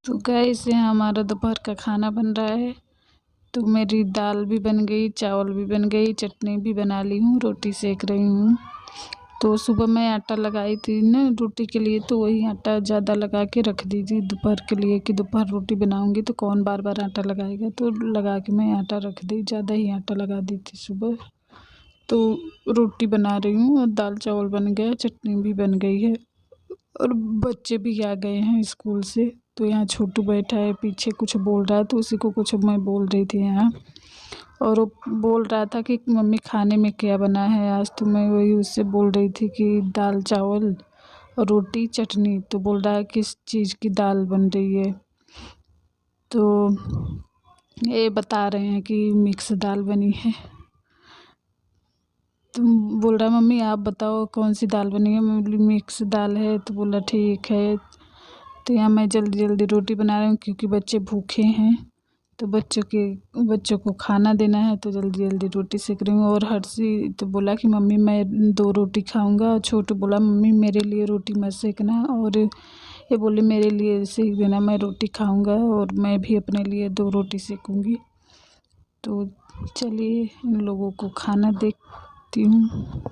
तो गाइस यहाँ हमारा दोपहर का खाना बन रहा है। तो मेरी दाल भी बन गई, चावल भी बन गई, चटनी भी बना ली हूँ, रोटी सेक रही हूँ। तो सुबह मैं आटा लगाई थी ना रोटी के लिए, तो वही आटा ज़्यादा लगा के रख दी थी दोपहर के लिए कि दोपहर रोटी बनाऊँगी तो कौन बार बार आटा लगाएगा। तो लगा के मैं आटा रख दी, ज़्यादा ही आटा लगा दी थी सुबह। तो रोटी बना रही हूँ और दाल चावल बन गया, चटनी भी बन गई है और बच्चे भी आ गए हैं स्कूल से। तो यहाँ छोटू बैठा है पीछे, कुछ बोल रहा है तो उसी को कुछ मैं बोल रही थी यहाँ। और वो बोल रहा था कि मम्मी खाने में क्या बना है आज। तो मैं वही उससे बोल रही थी कि दाल चावल और रोटी चटनी। तो बोल रहा है किस चीज़ की दाल बन रही है। तो ये बता रहे हैं कि मिक्स दाल बनी है। तो बोल रहा मम्मी आप बताओ कौन सी दाल बनी है। मैं बोली मिक्स दाल है। तो बोला ठीक है। तो यहाँ मैं जल्दी जल्दी रोटी बना रही हूँ क्योंकि बच्चे भूखे हैं। तो बच्चों को खाना देना है, तो जल्दी जल्दी रोटी सेक रही हूँ। और हर्षी तो बोला कि मम्मी मैं 2 रोटी खाऊंगा। छोटू बोला मम्मी मेरे लिए रोटी मत सेकना। और ये बोले मेरे लिए सेक देना, मैं रोटी खाऊंगा और मैं भी अपने लिए 2 रोटी सेकूंगी। तो चलिए इन लोगों को खाना देखती हूँ।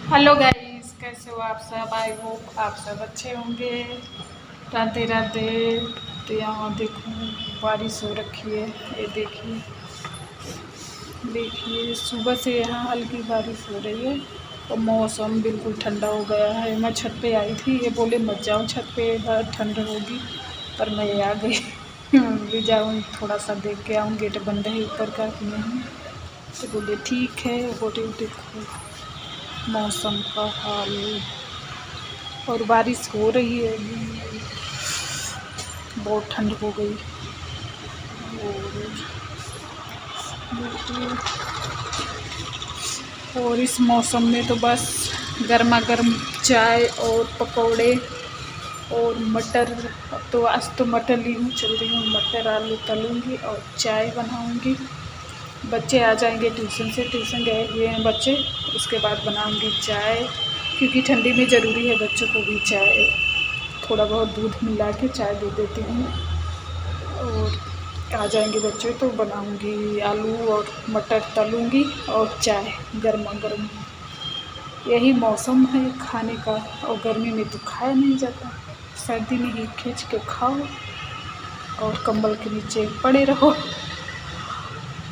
हेलो गाइस, कैसे हो आप सब। आई होप आप सब अच्छे होंगे। राधे राधे। तो यहाँ देखो बारिश हो रखी है, ये देखिए देखिए सुबह से यहाँ हल्की बारिश हो रही है और मौसम बिल्कुल ठंडा हो गया है। मैं छत पे आई थी, ये बोले मत जाओ छत पे, बहुत ठंड होगी, पर मैं आ गई। भी जाऊँ थोड़ा सा देख के आऊँ, गेट बंद है ऊपर का कि नहीं। तो बोले ठीक है। बोले देखो मौसम का हाल और बारिश हो रही है, बहुत ठंड हो गई। और इस मौसम में तो बस गर्मा गर्म चाय और पकौड़े और मटर। अब तो आज तो मटर ली हूँ, चल रही हूँ मटर आलू तलूँगी और चाय बनाऊँगी। बच्चे आ जाएंगे ट्यूशन से, ट्यूशन गए हुए हैं बच्चे, उसके बाद बनाऊंगी चाय क्योंकि ठंडी में ज़रूरी है बच्चों को भी चाय। थोड़ा बहुत दूध मिला के चाय दे देती हूँ और आ जाएंगे बच्चे तो बनाऊंगी आलू और मटर तलूँगी और चाय गर्मा गर्म। यही मौसम है खाने का और गर्मी में तो खाया नहीं जाता। सर्दी में ही खींच के खाओ और कंबल के नीचे पड़े रहो।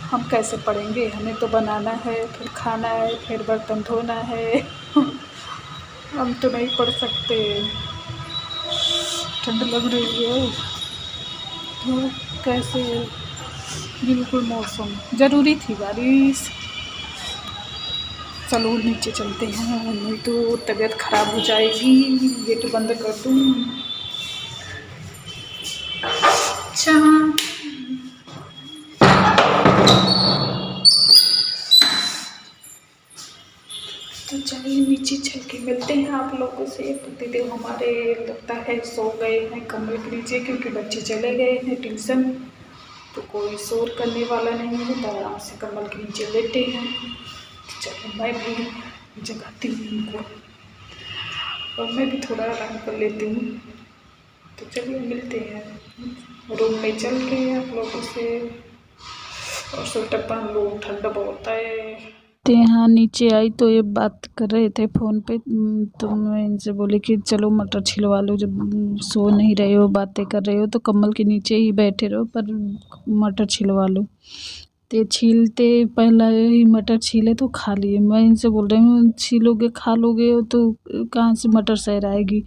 हम कैसे पढ़ेंगे, हमें तो बनाना है, फिर खाना है, फिर बर्तन धोना है। हम तो नहीं पढ़ सकते, ठंड लग रही है तो कैसे। बिल्कुल मौसम ज़रूरी थी बारिश। चलो नीचे चलते हैं, नहीं तो तबीयत ख़राब हो जाएगी। गेट बंद कर दूँ। अच्छा तो चलिए नीचे चल के मिलते हैं आप लोगों से। दीदी हमारे लगता है सो गए हैं कमरे के नीचे क्योंकि बच्चे चले गए हैं ट्यूशन। तो कोई शोर करने वाला नहीं है, तो आराम से कमल के नीचे लेटे हैं। तो चलो मैं भी जगाती हूँ उनको और मैं भी थोड़ा आराम कर लेती हूँ। तो चलिए मिलते हैं रूम में चल के आप लोगों से। और स्वेटर पहन लो, ठंड बहुत है। तो यहाँ नीचे आई तो ये बात कर रहे थे फ़ोन पे। तो मैं इनसे बोली कि चलो मटर छिलवा लो, जब सो नहीं रहे हो बातें कर रहे हो तो कम्बल के नीचे ही बैठे रहो, पर मटर छिलवा लो। तो छीलते पहला ही मटर छीले तो खा लिए। मैं इनसे बोल रही हूँ छीलोगे खा लोगे तो कहाँ से मटर सैर आएगी,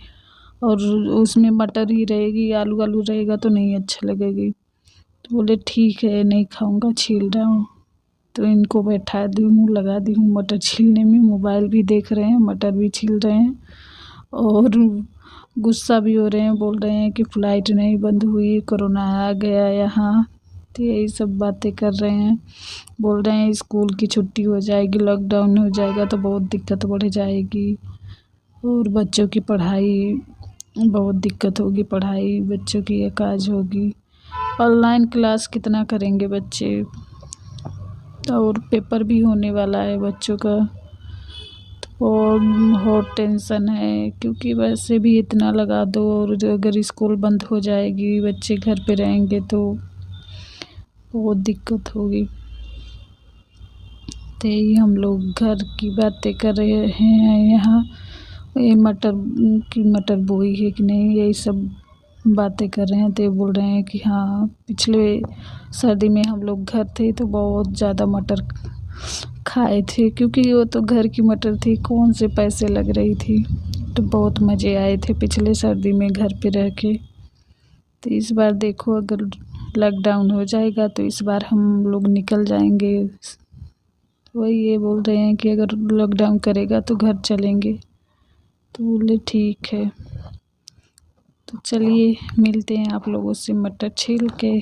और उसमें मटर ही रहेगी, आलू आलू रहेगा तो नहीं अच्छा लगेगी। तो बोले ठीक है नहीं खाऊंगा, छील रहा हूँ। तो इनको बैठा दी हूँ, लगा दी हूँ मटर छीलने में। मोबाइल भी देख रहे हैं, मटर भी छील रहे हैं, और गुस्सा भी हो रहे हैं। बोल रहे हैं कि फ़्लाइट नहीं बंद हुई, कोरोना आ गया यहाँ। तो यही सब बातें कर रहे हैं। बोल रहे हैं स्कूल की छुट्टी हो जाएगी, लॉकडाउन हो जाएगा तो बहुत दिक्कत बढ़ जाएगी, और बच्चों की पढ़ाई बहुत दिक्कत होगी, पढ़ाई बच्चों की अकाज होगी। ऑनलाइन क्लास कितना करेंगे बच्चे, और पेपर भी होने वाला है बच्चों का। और बहुत टेंशन है, क्योंकि वैसे भी इतना लगा दो, और अगर स्कूल बंद हो जाएगी, बच्चे घर पे रहेंगे तो बहुत दिक्कत होगी। तो यही हम लोग घर की बातें कर रहे हैं यहाँ। ये मटर बोई है कि नहीं, यही सब बातें कर रहे हैं। तो ये बोल रहे हैं कि हाँ पिछले सर्दी में हम लोग घर थे तो बहुत ज़्यादा मटर खाए थे, क्योंकि वो तो घर की मटर थी, कौन से पैसे लग रही थी। तो बहुत मज़े आए थे पिछले सर्दी में घर पे रह के। तो इस बार देखो अगर लॉकडाउन हो जाएगा तो इस बार हम लोग निकल जाएंगे। वही ये बोल रहे हैं कि अगर लॉकडाउन करेगा तो घर चलेंगे। तो बोले ठीक है। तो चलिए मिलते हैं आप लोगों से मटर छील के।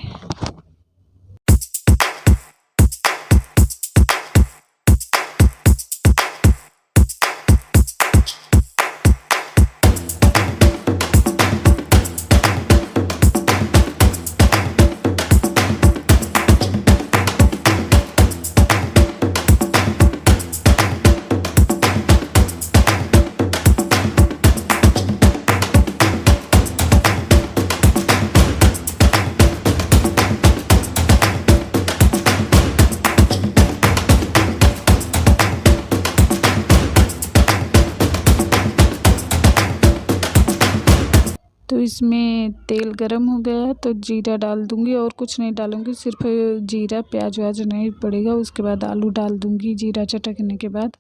तो इसमें तेल गरम हो गया है तो जीरा डाल दूँगी, और कुछ नहीं डालूँगी, सिर्फ जीरा, प्याज व्याज नहीं पड़ेगा। उसके बाद आलू डाल दूँगी जीरा चटकने के बाद,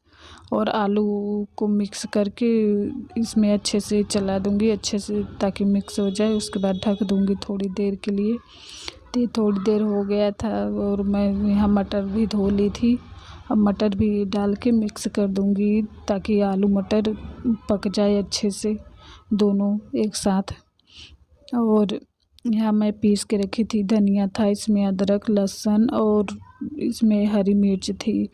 और आलू को मिक्स करके इसमें अच्छे से चला दूँगी अच्छे से, ताकि मिक्स हो जाए। उसके बाद ढक दूँगी थोड़ी देर के लिए। तो थोड़ी देर हो गया था, और मैं यहाँ मटर भी धो ली थी। अब मटर भी डाल के मिक्स कर दूँगी, ताकि आलू मटर पक जाए अच्छे से दोनों एक साथ। और यहाँ मैं पीस के रखी थी धनिया था, इसमें अदरक लहसुन, और इसमें हरी मिर्च थी।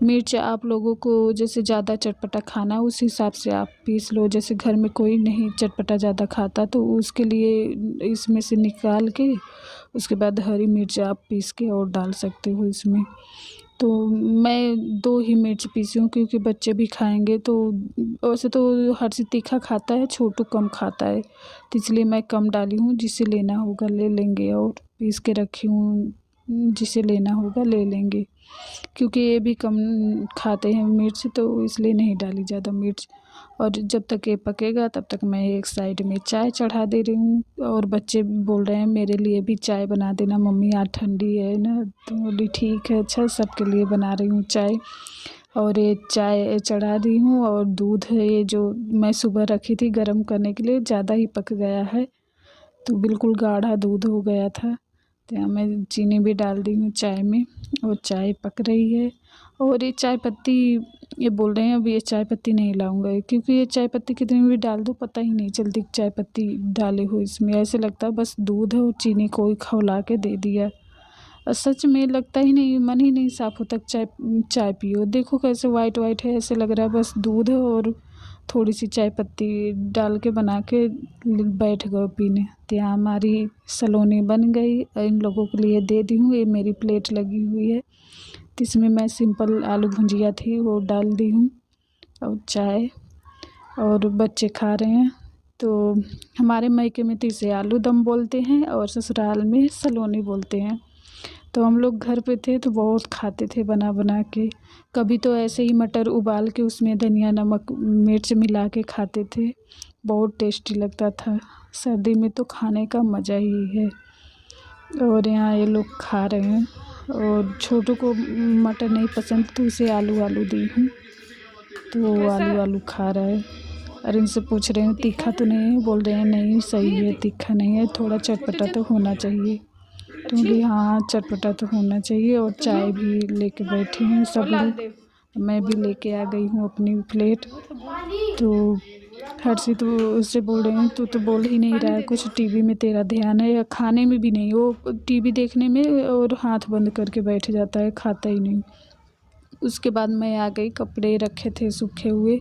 मिर्च आप लोगों को जैसे ज़्यादा चटपटा खाना उस हिसाब से आप पीस लो। जैसे घर में कोई नहीं चटपटा ज़्यादा खाता तो उसके लिए इसमें से निकाल के उसके बाद हरी मिर्च आप पीस के और डाल सकते हो इसमें। तो मैं 2 ही मिर्च पीसी हूँ, क्योंकि बच्चे भी खाएंगे। तो वैसे तो हर्षित तीखा खाता है, छोटू कम खाता है, तो इसलिए मैं कम डाली हूँ। जिसे लेना होगा ले लेंगे, और पीस के रखी हूँ, जिसे लेना होगा ले लेंगे। क्योंकि ये भी कम खाते हैं मिर्च, तो इसलिए नहीं डाली ज़्यादा मिर्च। और जब तक ये पकेगा तब तक मैं एक साइड में चाय चढ़ा दे रही हूँ। और बच्चे बोल रहे हैं मेरे लिए भी चाय बना देना मम्मी, आज ठंडी है ना। तो बोली ठीक है, अच्छा सबके लिए बना रही हूँ चाय। और ये चाय चढ़ा दी हूँ, और दूध है ये जो मैं सुबह रखी थी गर्म करने के लिए, ज़्यादा ही पक गया है, तो बिल्कुल गाढ़ा दूध हो गया था। तो यहाँ मैं चीनी भी डाल दी हूँ चाय में, और चाय पक रही है। और ये चाय पत्ती, ये बोल रहे हैं अभी ये चाय पत्ती नहीं लाऊंगा, क्योंकि ये चाय पत्ती कितनी भी डाल दो पता ही नहीं चलती चाय पत्ती डाले हो इसमें। ऐसे लगता है बस दूध है और चीनी कोई खौला के दे दिया। और सच में लगता ही नहीं, मन ही नहीं साफ होता चाय चाय पियो। देखो कैसे वाइट वाइट है, ऐसे लग रहा है बस दूध है और थोड़ी सी चाय पत्ती डाल के बना के बैठ गए पीने। तो यहाँ हमारी सलोनी बन गई, इन लोगों के लिए दे दी हूँ। ये मेरी प्लेट लगी हुई है, तो इसमें मैं सिंपल आलू भुजिया थी वो डाल दी हूँ, और चाय, और बच्चे खा रहे हैं। तो हमारे मायके में तो इसे आलू दम बोलते हैं, और ससुराल में सलोनी बोलते हैं। तो हम लोग घर पे थे तो बहुत खाते थे बना बना के। कभी तो ऐसे ही मटर उबाल के उसमें धनिया नमक मिर्च मिला के खाते थे, बहुत टेस्टी लगता था। सर्दी में तो खाने का मज़ा ही है। और यहाँ ये लोग खा रहे हैं और छोटू को मटर नहीं पसंद तो उसे आलू आलू दी हूँ, तो वो आलू आलू खा रहा है। और इनसे पूछ रहे हैं तीखा तो नहीं है, बोल रहे हैं नहीं सही है, तीखा नहीं है, थोड़ा चटपटा तो होना चाहिए। तो बोली हाँ चटपटा तो होना चाहिए। और चाय भी लेके बैठी हूँ सब लोग, मैं भी लेके आ गई हूँ अपनी प्लेट। तो हर्षित तो उससे बोल रहे हैं तो बोल ही नहीं रहा है कुछ, टीवी में तेरा ध्यान है या खाने में भी नहीं, वो टीवी देखने में और हाथ बंद करके बैठ जाता है, खाता ही नहीं। उसके बाद मैं आ गई, कपड़े रखे थे सूखे हुए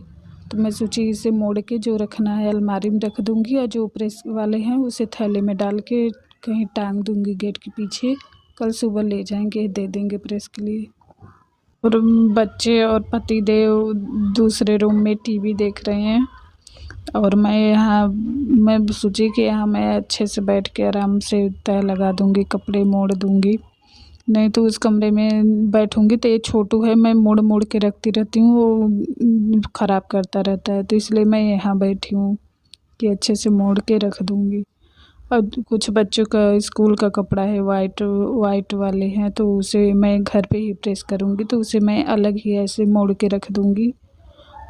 तो मैं सोची इसे मोड़ के जो रखना है अलमारी में रख दूँगी और जो प्रेस वाले हैं उसे थैले में डाल के कहीं टांग दूँगी गेट के पीछे, कल सुबह ले जाएंगे दे देंगे प्रेस के लिए। और बच्चे और पतिदेव दूसरे रूम में टीवी देख रहे हैं और मैं सोची कि यहाँ मैं अच्छे से बैठ के आराम से तय लगा दूँगी, कपड़े मोड़ दूँगी। नहीं तो उस कमरे में बैठूँगी तो ये छोटू है, मैं मोड़ मोड़ के रखती रहती हूँ, वो ख़राब करता रहता है, तो इसलिए मैं यहाँ बैठी हूँ कि अच्छे से मोड़ के रख दूँगी। और कुछ बच्चों का स्कूल का कपड़ा है वाइट वाले हैं तो उसे मैं घर पे ही प्रेस करूँगी, तो उसे मैं अलग ही ऐसे मोड़ के रख दूँगी।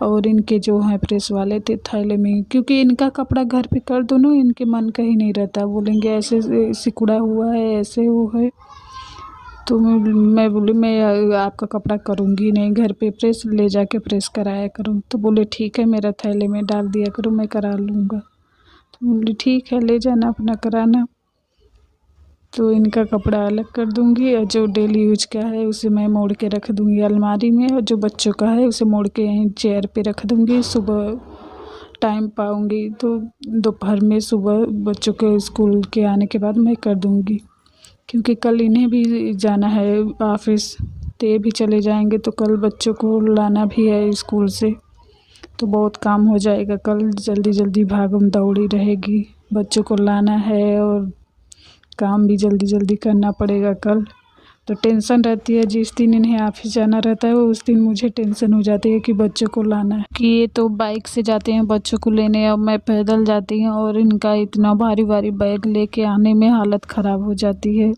और इनके जो हैं प्रेस वाले थे थैले में, क्योंकि इनका कपड़ा घर पे कर दो ना, इनके मन का ही नहीं रहता, बोलेंगे ऐसे सिकुड़ा हुआ है, ऐसे वो है। तो मैं बोली मैं आपका कपड़ा करूँगी नहीं, घर पे प्रेस ले जाके प्रेस कराया करूँ। तो बोले ठीक है मेरा थैले में डाल दिया करो, मैं करा लूँगा। तो बोली ठीक है ले जाना अपना कराना। तो इनका कपड़ा अलग कर दूँगी और जो डेली यूज का है उसे मैं मोड़ के रख दूँगी अलमारी में, और जो बच्चों का है उसे मोड़ के यहीं चेयर पे रख दूँगी। सुबह टाइम पाऊँगी तो दोपहर में सुबह बच्चों के स्कूल के आने के बाद मैं कर दूँगी, क्योंकि कल इन्हें भी जाना है ऑफिस, तो ये भी चले जाएंगे तो कल बच्चों को लाना भी है स्कूल से, तो बहुत काम हो जाएगा कल, जल्दी जल्दी भागम दौड़ी रहेगी, बच्चों को लाना है और काम भी जल्दी जल्दी करना पड़ेगा कल। तो टेंशन रहती है, जिस दिन इन्हें ऑफिस जाना रहता है उस दिन मुझे टेंशन हो जाती है कि बच्चों को लाना है, कि ये तो बाइक से जाते हैं बच्चों को लेने और मैं पैदल जाती हूँ, और इनका इतना भारी भारी बैग लेके आने में हालत ख़राब हो जाती है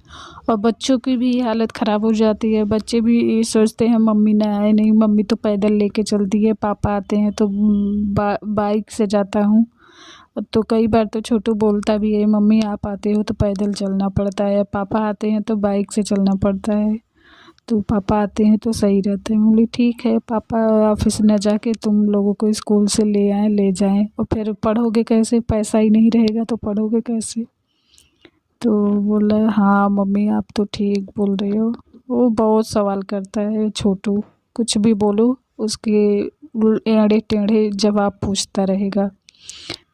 और बच्चों की भी हालत ख़राब हो जाती है। बच्चे भी सोचते हैं मम्मी ना आए, नहीं मम्मी तो पैदल लेके चलती है, पापा आते हैं तो बाइक से जाता हूँ। तो कई बार तो छोटू बोलता भी है मम्मी आप आते हो तो पैदल चलना पड़ता है, पापा आते हैं तो बाइक से चलना पड़ता है, तो पापा आते हैं तो सही रहता है। बोली ठीक है पापा ऑफिस न जाके तुम लोगों को स्कूल से ले आएँ ले जाएं, और फिर पढ़ोगे कैसे, पैसा ही नहीं रहेगा तो पढ़ोगे कैसे। तो बोला हाँ मम्मी आप तो ठीक बोल रहे हो। वो बहुत सवाल करता है छोटू, कुछ भी बोलो उसके एड़े टेढ़े जवाब पूछता रहेगा।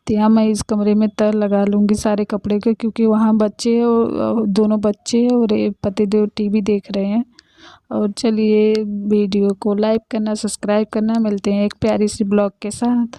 तो यहाँ मैं इस कमरे में तह लगा लूँगी सारे कपड़े के, क्योंकि वहाँ बच्चे और दोनों बच्चे और पतिदेव टीवी देख रहे हैं। और चलिए वीडियो को लाइक करना, सब्सक्राइब करना, मिलते हैं एक प्यारी सी ब्लॉग के साथ।